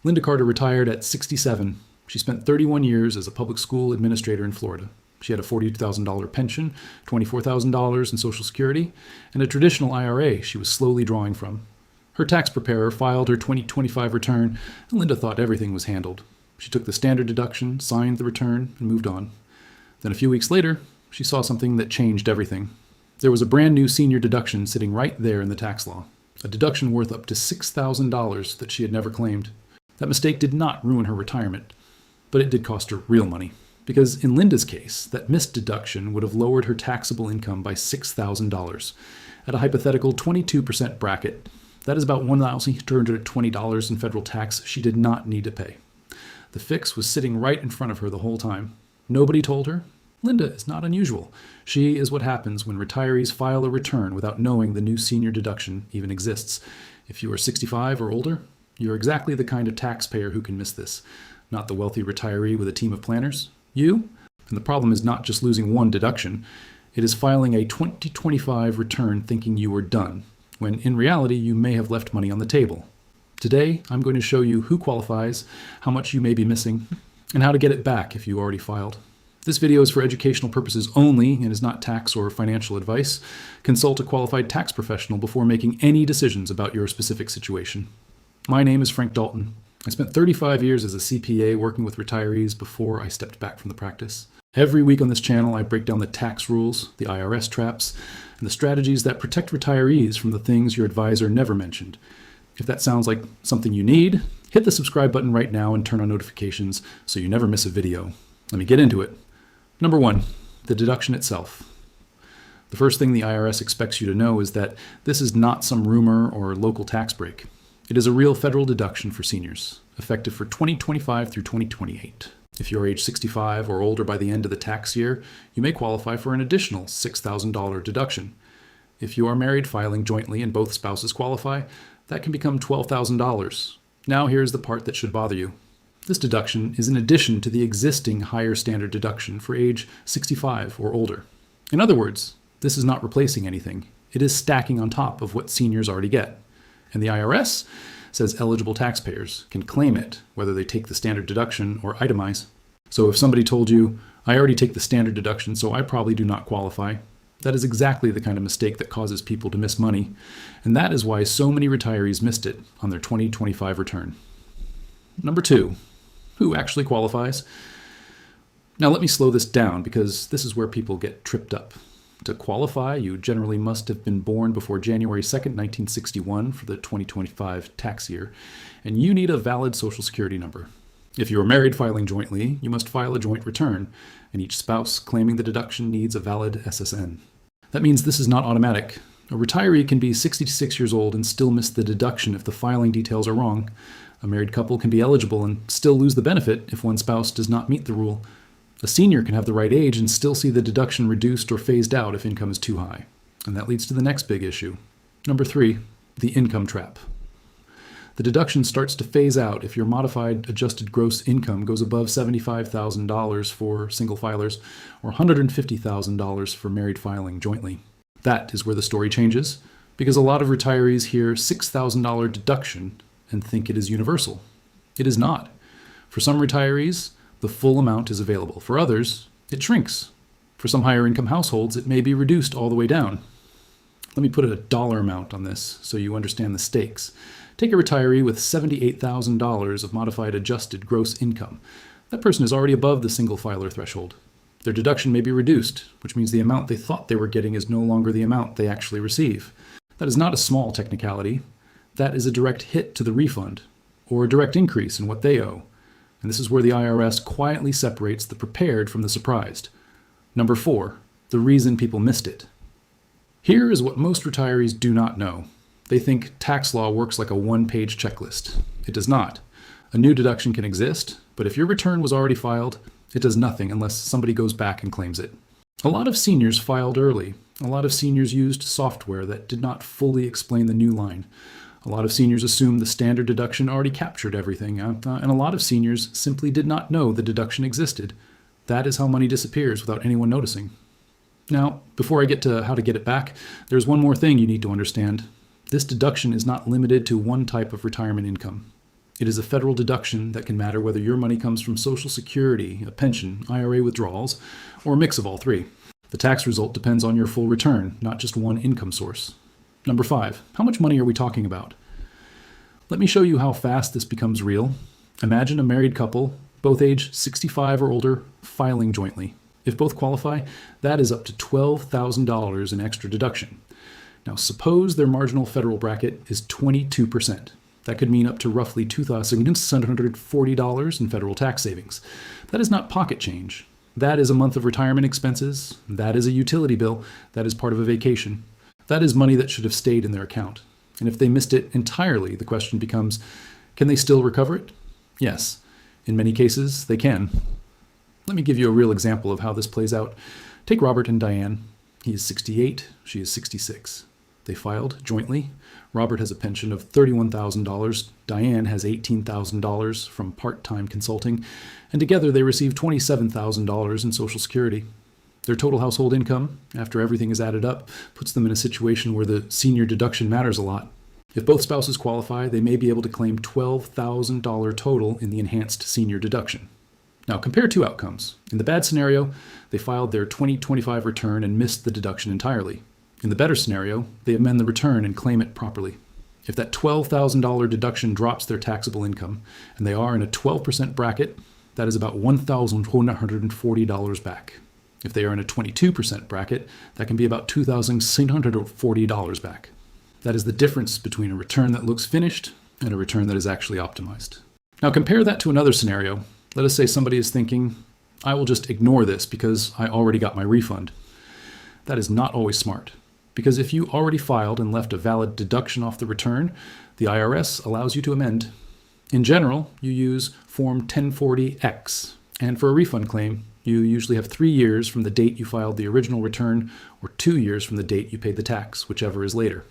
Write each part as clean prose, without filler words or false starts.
Linda Carter retired at 67. She spent 31 years as a public school administrator in Florida. She had a $42,000 pension, $24,000 in Social Security, and a traditional IRA she was slowly drawing from. Her tax preparer filed her 2025 return, and Linda thought everything was handled. She took the standard deduction, signed the return, and moved on. Then a few weeks later, she saw something that changed everything. There was a brand new senior deduction sitting right there in the tax law, a deduction worth up to $6,000 that she had never claimed. That mistake did not ruin her retirement, but it did cost her real money. Because in Linda's case, that missed deduction would have lowered her taxable income by $6,000 at a hypothetical 22% bracket. That is about $1,220 in federal tax she did not need to pay. The fix was sitting right in front of her the whole time. Nobody told her. Linda is not unusual. She is what happens when retirees file a return without knowing the new senior deduction even exists. If you are 65 or older, you're exactly the kind of taxpayer who can miss this, not the wealthy retiree with a team of planners. You? And the problem is not just losing one deduction. It is filing a 2025 return thinking you are done, when in reality you may have left money on the table. Today, I'm going to show you who qualifies, how much you may be missing, and how to get it back if you already filed. This video is for educational purposes only and is not tax or financial advice. Consult a qualified tax professional before making any decisions about your specific situation. My name is Frank Dalton. I spent 35 years as a CPA working with retirees before I stepped back from the practice. Every week on this channel, I break down the tax rules, the IRS traps, and the strategies that protect retirees from the things your advisor never mentioned. If that sounds like something you need, hit the subscribe button right now and turn on notifications so you never miss a video. Let me get into it. Number 1, the deduction itself. The first thing the IRS expects you to know is that this is not some rumor or local tax break. It is a real federal deduction for seniors, effective for 2025 through 2028. If you're age 65 or older by the end of the tax year, you may qualify for an additional $6,000 deduction. If you are married filing jointly and both spouses qualify, that can become $12,000. Now here's the part that should bother you. This deduction is in addition to the existing higher standard deduction for age 65 or older. In other words, this is not replacing anything. It is stacking on top of what seniors already get. And the IRS says eligible taxpayers can claim it, whether they take the standard deduction or itemize. So if somebody told you, I already take the standard deduction, so I probably do not qualify, that is exactly the kind of mistake that causes people to miss money. And that is why so many retirees missed it on their 2025 return. Number 2, who actually qualifies? Now let me slow this down because this is where people get tripped up. To qualify, you generally must have been born before January 2nd, 1961 for the 2025 tax year, and you need a valid Social Security number. If you are married filing jointly, you must file a joint return, and each spouse claiming the deduction needs a valid SSN. That means this is not automatic. A retiree can be 66 years old and still miss the deduction if the filing details are wrong. A married couple can be eligible and still lose the benefit if one spouse does not meet the rule. A senior can have the right age and still see the deduction reduced or phased out if income is too high. And that leads to the next big issue. Number 3, the income trap. The deduction starts to phase out if your modified adjusted gross income goes above $75,000 for single filers or $150,000 for married filing jointly. That is where the story changes, because a lot of retirees hear $6,000 deduction and think it is universal. It is not. For some retirees, the full amount is available. For others, it shrinks. For some higher income households, it may be reduced all the way down. Let me put a dollar amount on this so you understand the stakes. Take a retiree with $78,000 of modified adjusted gross income. That person is already above the single filer threshold. Their deduction may be reduced, which means the amount they thought they were getting is no longer the amount they actually receive. That is not a small technicality. That is a direct hit to the refund, or a direct increase in what they owe. And this is where the IRS quietly separates the prepared from the surprised. Number 4, the reason people missed it. Here is what most retirees do not know. They think tax law works like a one-page checklist. It does not. A new deduction can exist, but if your return was already filed, it does nothing unless somebody goes back and claims it. A lot of seniors filed early. A lot of seniors used software that did not fully explain the new line. A lot of seniors assumed the standard deduction already captured everything, and a lot of seniors simply did not know the deduction existed. That is how money disappears without anyone noticing. Now, before I get to how to get it back, there's one more thing you need to understand. This deduction is not limited to one type of retirement income. It is a federal deduction that can matter whether your money comes from Social Security, a pension, IRA withdrawals, or a mix of all three. The tax result depends on your full return, not just one income source. Number 5, how much money are we talking about? Let me show you how fast this becomes real. Imagine a married couple, both age 65 or older, filing jointly. If both qualify, that is up to $12,000 in extra deduction. Now suppose their marginal federal bracket is 22%. That could mean up to roughly $2,740 in federal tax savings. That is not pocket change. That is a month of retirement expenses. That is a utility bill. That is part of a vacation. That is money that should have stayed in their account. And if they missed it entirely, the question becomes, can they still recover it? Yes. In many cases, they can. Let me give you a real example of how this plays out. Take Robert and Diane. He is 68, she is 66. They filed jointly. Robert has a pension of $31,000. Diane has $18,000 from part-time consulting. And together they receive $27,000 in Social Security. Their total household income, after everything is added up, puts them in a situation where the senior deduction matters a lot. If both spouses qualify, they may be able to claim $12,000 total in the enhanced senior deduction. Now compare two outcomes. In the bad scenario, they filed their 2025 return and missed the deduction entirely. In the better scenario, they amend the return and claim it properly. If that $12,000 deduction drops their taxable income, and they are in a 12% bracket, that is about $1,140 back. If they are in a 22% bracket, that can be about $2,640 back. That is the difference between a return that looks finished and a return that is actually optimized. Now compare that to another scenario. Let us say somebody is thinking, I will just ignore this because I already got my refund. That is not always smart, because if you already filed and left a valid deduction off the return, the IRS allows you to amend. In general, you use Form 1040X, and for a refund claim, you usually have 3 years from the date you filed the original return or 2 years from the date you paid the tax, whichever is later.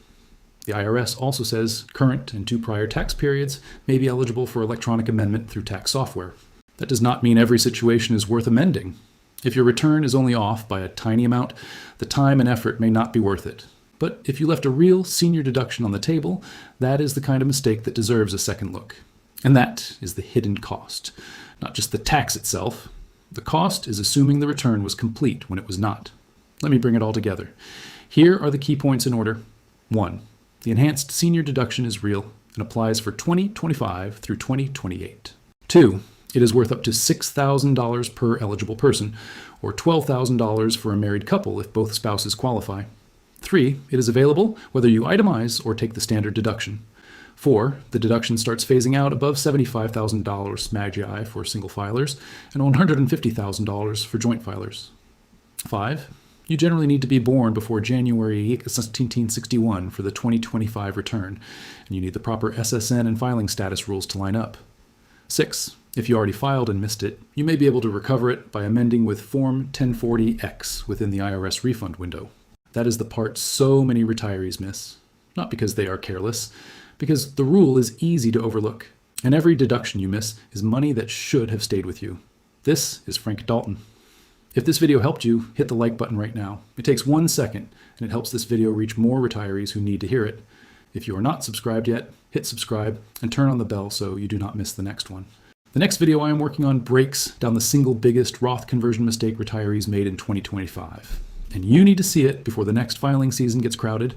The IRS also says current and 2 prior tax periods may be eligible for electronic amendment through tax software. That does not mean every situation is worth amending. If your return is only off by a tiny amount, the time and effort may not be worth it. But if you left a real senior deduction on the table, that is the kind of mistake that deserves a second look. And that is the hidden cost, not just the tax itself. The cost is assuming the return was complete when it was not. Let me bring it all together. Here are the key points in order. 1. The enhanced senior deduction is real and applies for 2025 through 2028. 2. It is worth up to $6,000 per eligible person, or $12,000 for a married couple if both spouses qualify. 3. It is available whether you itemize or take the standard deduction. 4. The deduction starts phasing out above $75,000 MAGI for single filers and $150,000 for joint filers. 5. You generally need to be born before January 1961 for the 2025 return, and you need the proper SSN and filing status rules to line up. 6. If you already filed and missed it, you may be able to recover it by amending with Form 1040X within the IRS refund window. That is the part so many retirees miss. Not because they are careless, because the rule is easy to overlook, and every deduction you miss is money that should have stayed with you. This is Frank Dalton. If this video helped you, hit the like button right now. It takes 1 second, and it helps this video reach more retirees who need to hear it. If you are not subscribed yet, hit subscribe and turn on the bell so you do not miss the next one. The next video I am working on breaks down the single biggest Roth conversion mistake retirees made in 2025. And you need to see it before the next filing season gets crowded.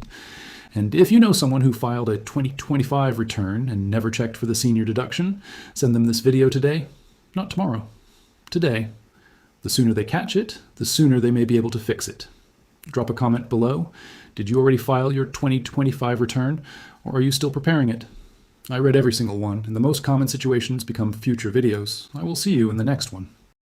And if you know someone who filed a 2025 return and never checked for the senior deduction, send them this video today, not tomorrow, today. The sooner they catch it, the sooner they may be able to fix it. Drop a comment below. Did you already file your 2025 return, or are you still preparing it? I read every single one, and the most common situations become future videos. I will see you in the next one.